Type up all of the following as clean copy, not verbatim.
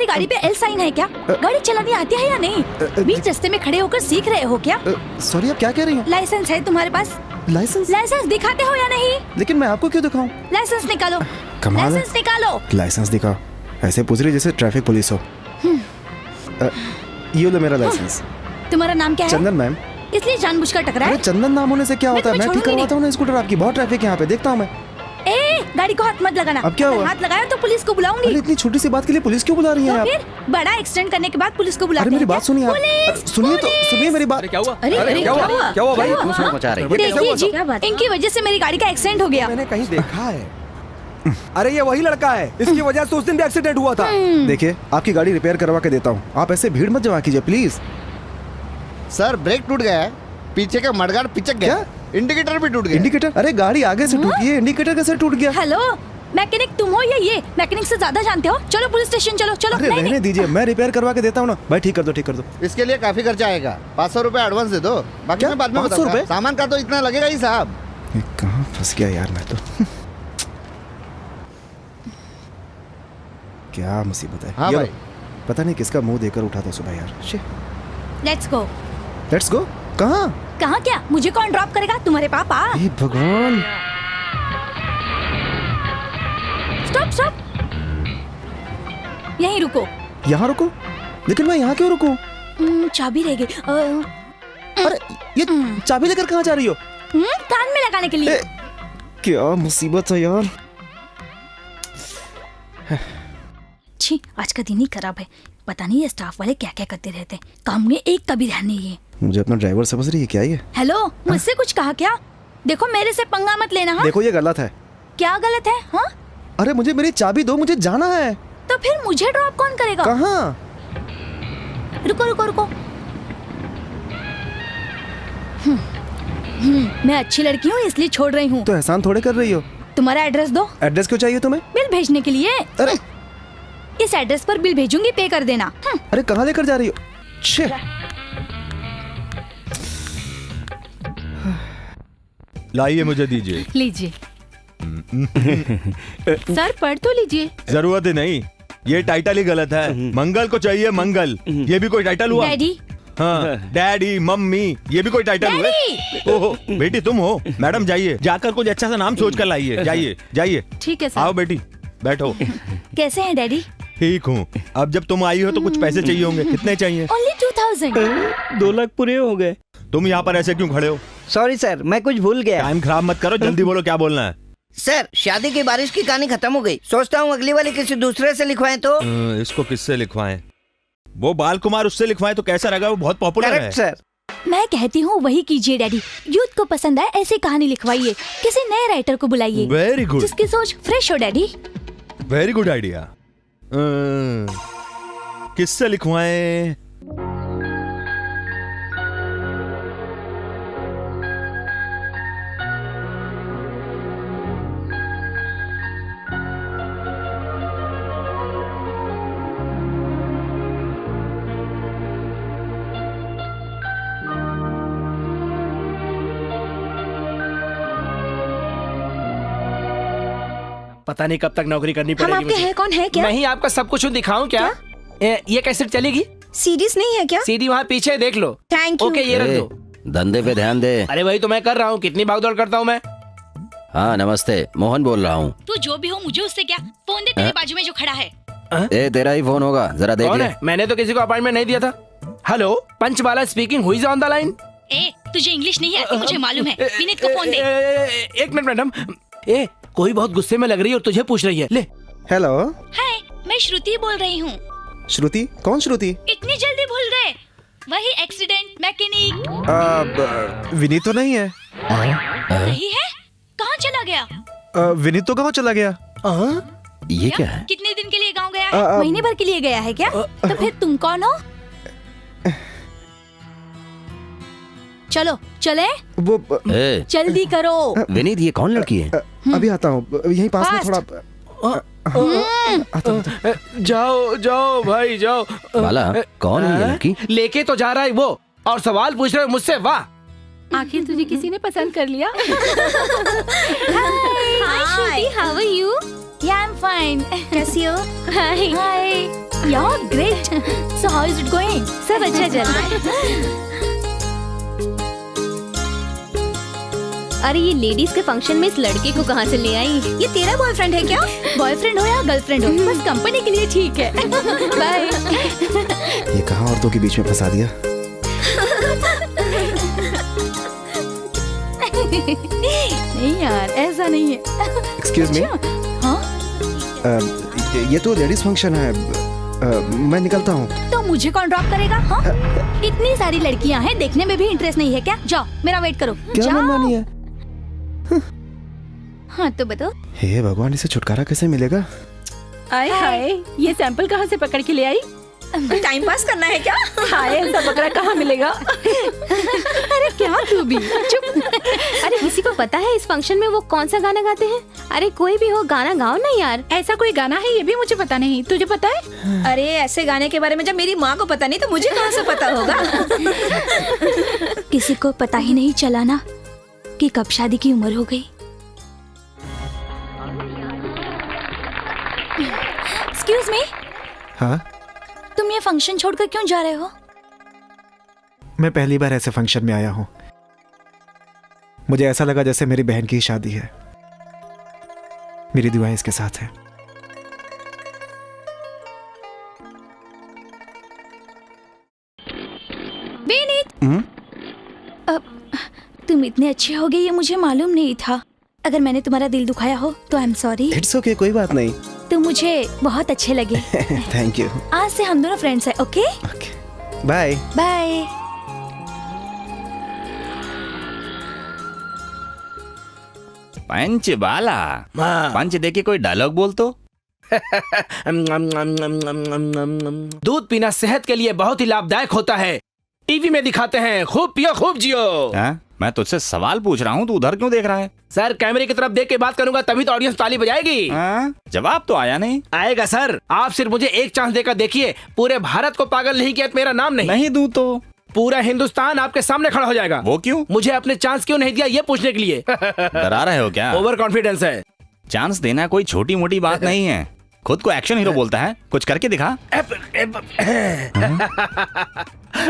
तुम्हारी गाड़ी पे एल साइन है क्या? गाड़ी चलानी आती है या नहीं? बीच रास्ते में खड़े होकर सीख रहे हो क्या? सॉरी, आप क्या कह रही हैं? लाइसेंस है तुम्हारे पास? लाइसेंस दिखाते हो या नहीं? लेकिन मैं आपको क्यों दिखाऊं? लाइसेंस निकालो। कमाल है। लाइसेंस निकालो। लाइसेंस दिखाओ। ऐसे पूछ रही जैसे ट्रैफिक पुलिस हो। ये लो मेरा लाइसेंस। तुम्हारा नाम क्या है? चंदन मैम। इसलिए जानबूझकर टकरा है? अरे चंदन नाम होने से क्या होता है? मैं ठीक छोड़ूंगी करवाता हूँ ना स्कूटर आपकी। बहुत ट्रैफिक है यहाँ पे, देखता हूँ मैं। गाड़ी को हाथ मत लगाना। अब क्या हुआ? हाथ लगाया तो पुलिस को बुलाऊंगी। अरे इतनी छोटी सी बात के लिए पुलिस क्यों बुला रही हैं तो आप? फिर बड़ा एक्सीडेंट करने के बाद पुलिस को बुलाते अरे हैं मेरी क्या? बात सुनिए आप। पुलिस! सुनिए तो सुनिए मेरी बात। क्या हुआ? अरे क्या हुआ? क्या हुआ भाई? क्यों शोर मचा रहे? देखिए जी, इनकी वजह से मेरी गाड़ी का एक्सीडेंट हो गया। मैंने कहीं देखा है। अरे ये वही लड़का है, इसकी वजह से उस दिन भी एक्सीडेंट हुआ था। देखिए, आपकी गाड़ी रिपेयर करवा के देता हूँ। आप ऐसे भीड़ मत जमा कीजिए प्लीज। सर ब्रेक टूट गया है, पीछे का मडगार्ड पिचक गया, इंडिकेटर भी टूट गया। इंडिकेटर? अरे गाड़ी आगे से टूटी है, इंडिकेटर कैसे टूट गया? हेलो, मैकेनिक तुम हो या ये? मैकेनिक से ज्यादा जानते हो? चलो पुलिस स्टेशन चलो। चलो अरे रहने दीजिए, मैं रिपेयर करवा के देता हूँ ना। भाई ठीक कर दो, ठीक कर दो। इसके लिए काफी खर्चा आएगा। 500 रुपए एडवांस दे दो, बाकी क्या? मैं बाद में 500 बताऊंगा। रुपए? सामान का तो इतना लगेगा ही साहब। ये कहाँ फंस गया यार मैं तो। क्या मुसीबत है। हाँ ये भाई। लो, पता नहीं किसका मुंह देकर उठा था सुबह यार। Let's go. Let's go. कहाँ? कहाँ क्या? मुझे कौन ड्रॉप करेगा? तुम्हारे पापा। हे भगवान। स्टॉप स्टॉप, यहीं रुको। यहाँ रुको? लेकिन मैं यहाँ क्यों रुकूं? चाबी रह गई। अरे ये चाबी लेकर कहाँ जा रही हो? कान में लगाने के लिए। क्या मुसीबत है यार। छी, आज का दिन ही खराब है। पता नहीं ये स्टाफ वाले क्या क्या करते रहते हैं। काम में एक का भी ध्यान नहीं है। मुझे अपना ड्राइवर समझ रही है क्या ये? हेलो, मुझसे कुछ कहा क्या? देखो मेरे से पंगा मत लेना। हाँ? देखो ये गलत है। क्या गलत है? हाँ? अरे मुझे मेरी चाबी दो, मुझे जाना है। तो फिर मुझे ड्रॉप कौन करेगा? कहाँ? रुको रुको रुको। मैं अच्छी लड़की हूँ इसलिए छोड़ रही हूँ। तो एहसान थोड़े कर रही हो। तुम्हारा एड्रेस दो। एड्रेस क्यों चाहिए तुम्हें? बिल भेजने के लिए। अरे इस एड्रेस पर बिल भेजूंगी, पे कर देना। अरे कहाँ लेकर जा रही हो? छे। लाइए मुझे दीजिए। लीजिए। सर पढ़ तो लीजिए। जरूरत ही नहीं, ये टाइटल ही गलत है। मंगल को चाहिए मंगल, ये भी कोई टाइटल हुआ? डैडी। हाँ, डैडी मम्मी, ये भी कोई टाइटल हुआ? ओहो बेटी तुम हो? मैडम जाइए, जाकर कुछ अच्छा सा नाम सोच कर लाइए। जाइए जाइए। ठीक है सर। आओ बेटी बैठो। कैसे हैं डैडी? ठीक हूँ। अब जब तुम आई हो तो कुछ पैसे चाहिए होंगे। कितने चाहिए? ओनली 2000। 2 लाख पूरे हो गए। तुम यहाँ पर ऐसे क्यों खड़े हो? सॉरी सर, मैं कुछ भूल गया। टाइम खराब मत करो, जल्दी बोलो क्या बोलना है। सर शादी की बारिश की कहानी खत्म हो गई। सोचता हूँ अगली वाली किसी दूसरे से लिखवाएं तो। इसको किससे लिखवाएं? वो बाल कुमार, उससे लिखवाएं तो कैसा रहेगा? वो बहुत पॉपुलर है। Correct sir. मैं कहती हूँ वही कीजिए डैडी। यूथ को पसंद आए ऐसी कहानी लिखवाइए। किसी नए राइटर को बुलाइए वेरी गुड, जिसकी सोच फ्रेश हो डैडी। Very good idea. किससे लिखवाएं? पता नहीं कब तक नौकरी करनी हम पड़ेगी आपके मुझे। हैं कौन है क्या? मैं ही आपका सब कुछ दिखाऊं क्या? ये कैसेट चलेगी? सीरीज नहीं है क्या? सीडी वहाँ पीछे देख लो। Thank you. ओके ये रख दो। धंधे पे ध्यान दे। अरे वही तो मैं कर रहा हूँ, कितनी भागदौड़ करता हूँ मैं। हाँ नमस्ते, मोहन बोल रहा हूँ। तू जो भी हो मुझे उससे क्या? फोन दे तेरे बाजू में जो खड़ा है। ए तेरा ही फोन होगा, जरा देख कौन ले। है? मैंने तो किसी को अपॉइंटमेंट नहीं दिया था। Hello, Panchbala speaking, who is on the line? ए, तुझे इंग्लिश नहीं आती मुझे मालूम है। विनीत को फोन दे। एक मिनट मैडम। ए कोई बहुत गुस्से में लग रही है और तुझे पूछ रही है। ले। हेलो। हाय, मैं श्रुति बोल रही हूँ। श्रुति? कौन श्रुति? इतनी जल्दी भूल गए? वही एक्सीडेंट मैकेनिक। विनीत तो नहीं है। नहीं है? कहाँ चला गया? विनीत तो गाँव चला गया। ये क्या है? कितने दिन के लिए गाँव गया है? महीने भर के लिए गया है क्या? तो फिर तुम कौन हो? चलो चले। वो ए, जल्दी करो। विनीत ये कौन लड़की है? अभी आता हूँ, यहीं पास में Fast. थोड़ा। जाओ जाओ भाई जाओ। बाला कौन है ये लड़की? लेके तो जा रहा है वो, और सवाल पूछ रहे हो मुझसे। वाह, आखिर तुझे किसी ने पसंद कर लिया। Hi Shruti, how are you? Yeah, I'm fine. कैसी हो? हाय। Hi. Yeah, great. So how is it going? सब अच्छा चल रहा है। अरे ये लेडीज के फंक्शन में इस लड़के को कहाँ से ले आई? ये तेरा बॉयफ्रेंड है क्या? बॉयफ्रेंड हो या गर्लफ्रेंड हो, बस कंपनी के लिए ठीक है। बाय। ये कहाँ औरतों के बीच में फंसा दिया। नहीं यार, ऐसा नहीं है। एक्सक्यूज मी, हाँ? ये तो लेडीज फंक्शन है। मैं निकलता हूँ। तो मुझे कौन ड्रॉप करेगा? हाँ? इतनी सारी लड़कियां हैं, देखने में भी इंटरेस्ट नहीं है क्या? जाओ, मेरा वेट करो। क्या जाओ। मनमानी है? हाँ तो बताओ। हे भगवान, इसे छुटकारा कैसे मिलेगा? आए हाय, ये सैंपल कहाँ से पकड़ के ले आई? टाइम पास करना है क्या? हाय, ऐसा बकरा कहाँ मिलेगा? अरे क्या तू भी चुप। अरे किसी को पता है इस फंक्शन में वो कौन सा गाना गाते हैं? अरे कोई भी हो, गाना गाओ ना यार। ऐसा कोई गाना है ये भी मुझे पता नहीं, तुझे पता है? अरे ऐसे गाने के बारे में जब मेरी माँ को पता नहीं तो मुझे कहाँ से पता होगा? किसी को पता ही नहीं चला ना कि कब शादी की उम्र हो गई। एक्सक्यूज मी, हाँ, तुम ये फंक्शन छोड़कर क्यों जा रहे हो? मैं पहली बार ऐसे फंक्शन में आया हूँ। मुझे ऐसा लगा जैसे मेरी बहन की शादी है। मेरी दुआएं इसके साथ हैं। अब तुम इतने अच्छे हो गए ये मुझे मालूम नहीं था। अगर मैंने तुम्हारा दिल दुखाया हो तो I am sorry. It's okay, कोई बात नहीं। तुम मुझे बहुत अच्छे लगे। Thank you. आज से हम दोनों फ्रेंड्स हैं, okay? Bye bye. Punch Bala, punch दे के कोई डायलॉग बोल तो। दूध पीना सेहत के लिए बहुत ही लाभदायक होता है। टीवी में दिखाते हैं, खूब पियो खूब जियो। मैं तुझसे सवाल पूछ रहा हूँ, तू उधर क्यों देख रहा है? सर, कैमरे की तरफ देख के बात करूंगा तभी तो ऑडियंस ताली बजाएगी। जवाब तो आया नहीं। आएगा सर, आप सिर्फ मुझे एक चांस देकर देखिए। पूरे भारत को पागल नहीं किया तो मेरा नाम नहीं दूं तो पूरा हिंदुस्तान आपके सामने खड़ा हो जाएगा। वो क्यों? मुझे अपने चांस क्यों नहीं दिया ये पूछने के लिए। डरा रहे हो क्या? ओवर कॉन्फिडेंस है। चांस देना कोई छोटी मोटी बात नहीं है। खुद को एक्शन हीरो बोलता है, कुछ करके दिखा।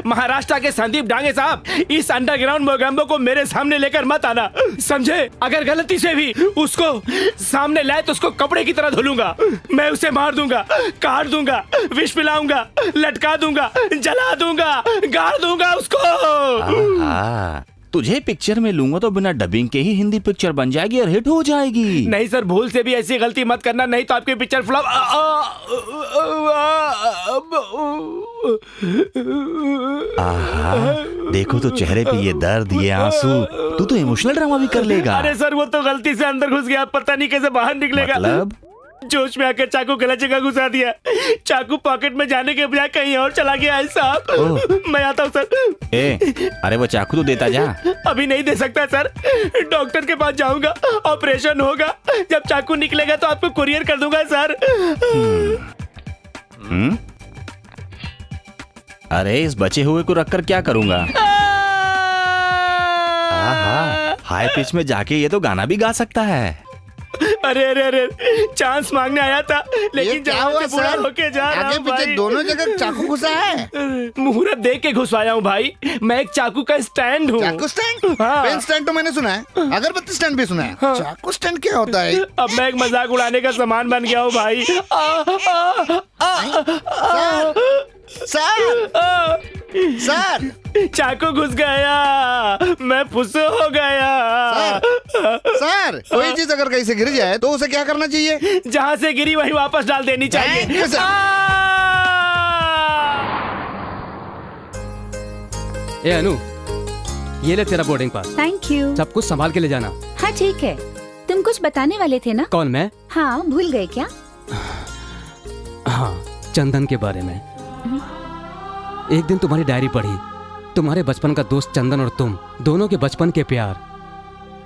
महाराष्ट्र के संदीप डांगे साहब, इस अंडरग्राउंड मोगैम्बो को मेरे सामने लेकर मत आना, समझे? अगर गलती से भी उसको सामने लाए तो उसको कपड़े की तरह धुलूंगा। मैं उसे मार दूंगा, काट दूंगा, विष पिलाऊंगा, लटका दूंगा, जला दूंगा, गाड़ दूंगा उसको। तुझे पिक्चर में लूंगा तो बिना डबिंग के ही हिंदी पिक्चर बन जाएगी और हिट हो जाएगी। नहीं सर, भूल से भी ऐसी गलती मत करना, नहीं तो आपकी पिक्चर फ्लॉप। देखो तो चेहरे पे ये दर्द, ये आंसू। तू तो इमोशनल ड्रामा भी कर लेगा। अरे सर, वो तो गलती से अंदर घुस गया, पता नहीं कैसे बाहर निकलेगा। मतलब? जोश में आकर चाकू गलत जगह घुसा दिया। चाकू पॉकेट में जाने के बजाय कहीं और चला गया है साहब। मैं आता हूँ सर। अरे वो चाकू तो देता जा। अभी नहीं दे सकता सर, डॉक्टर के पास जाऊंगा, ऑपरेशन होगा, जब चाकू निकलेगा तो आपको कुरियर कर दूंगा सर। अरे इस बचे हुए को रखकर क्या करूंगा? हाई पिच में जाके ये तो गाना भी गा सकता है। अरे अरे अरे, चांस मांगने आया था लेकिन जवाब से पूरा होके जा रहा हूं भाई। दोनों जगह चाकू घुसा है। मुहूर्त देख के घुसवाया हूँ भाई। मैं एक चाकू का स्टैंड हूँ। चाकू स्टैंड? हाँ। पेन स्टैंड तो मैंने सुना है, अगरबत्ती स्टैंड भी सुना है। हाँ। चाकू स्टैंड क्या होता है? अब मैं एक मजाक उड़ाने का सामान बन गया हूँ भाई। सर, सर, चाकू घुस गया, मैं फुस हो गया। सर, कोई चीज अगर कहीं से गिर जाए तो उसे क्या करना चाहिए? जहाँ से गिरी वहीं वापस डाल देनी चाहिए। ए अनु, ये ले तेरा बोर्डिंग पास। Thank you. सब कुछ संभाल के ले जाना। हाँ ठीक है। तुम कुछ बताने वाले थे ना? कौन, मैं? हाँ, भूल गए क्या? हाँ, चंदन के बारे में। एक दिन तुम्हारी डायरी पढ़ी। तुम्हारे बचपन का दोस्त चंदन और तुम दोनों के बचपन के प्यार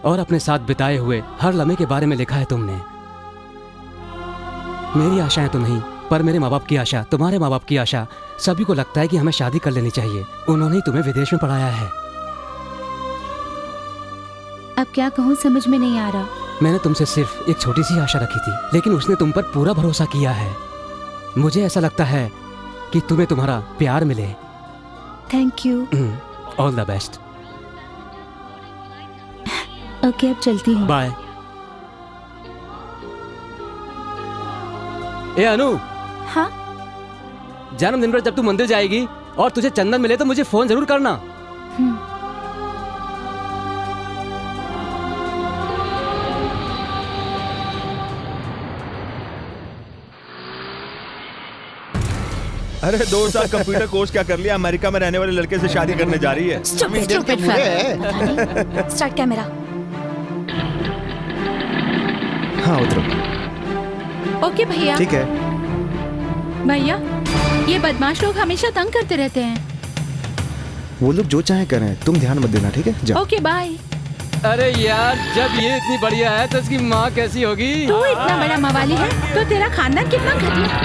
और अपने साथ बिताए हुए हर लम्हे के बारे में लिखा है तुमने। मेरी आशाएं तो नहीं, पर मेरे माँ बाप की आशा, तुम्हारे माँ बाप की आशा, सभी को लगता है कि हमें शादी कर लेनी चाहिए। उन्होंने ही तुम्हें विदेश में पढ़ाया है। अब क्या कहूँ समझ में नहीं आ रहा। मैंने तुमसे सिर्फ एक छोटी सी आशा रखी थी, लेकिन उसने तुम पर पूरा भरोसा किया है। मुझे ऐसा लगता है कि तुम्हें तुम्हारा प्यार मिले। Thank you. All the best. Okay, अब चलती हूँ। बाय। ए अनु। हाँ। जन्मदिन पर जब तू मंदिर जाएगी और तुझे चंदन मिले तो मुझे फोन जरूर करना। अरे 2 साल कंप्यूटर कोर्स क्या कर लिया, अमेरिका में रहने वाले लड़के से शादी करने जा रही है। Start camera. हाँ उतरो। ओके भैया। ठीक है। भैया, ये बदमाश लोग हमेशा तंग करते रहते हैं। वो लोग जो चाहे करें, तुम ध्यान मत देना, ठीक है? जाओ। Okay bye. अरे यार, जब ये इतनी बढ़िया है तो इसकी माँ कैसी होगी? तू इतना बड़ा मवाली है तो तेरा खानदान कितना घटिया।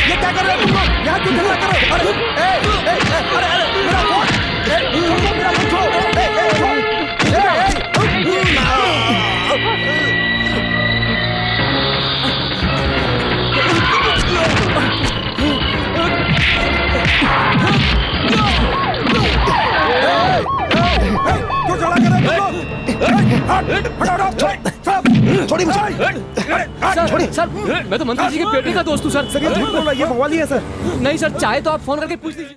ये क्या कर रहे हो तुम लोग? यहाँ क्यों झगड़ा कर रहे हो? अरे मेरा फोन! मेरा फोन क्यों झगड़ा कर रहे हो तुम लोग? सर, मैं तो मंत्री जी के बेटे का दोस्त हूँ सर। ये मवाली है सर। नहीं सर, चाहे तो आप फोन करके पूछ लीजिए।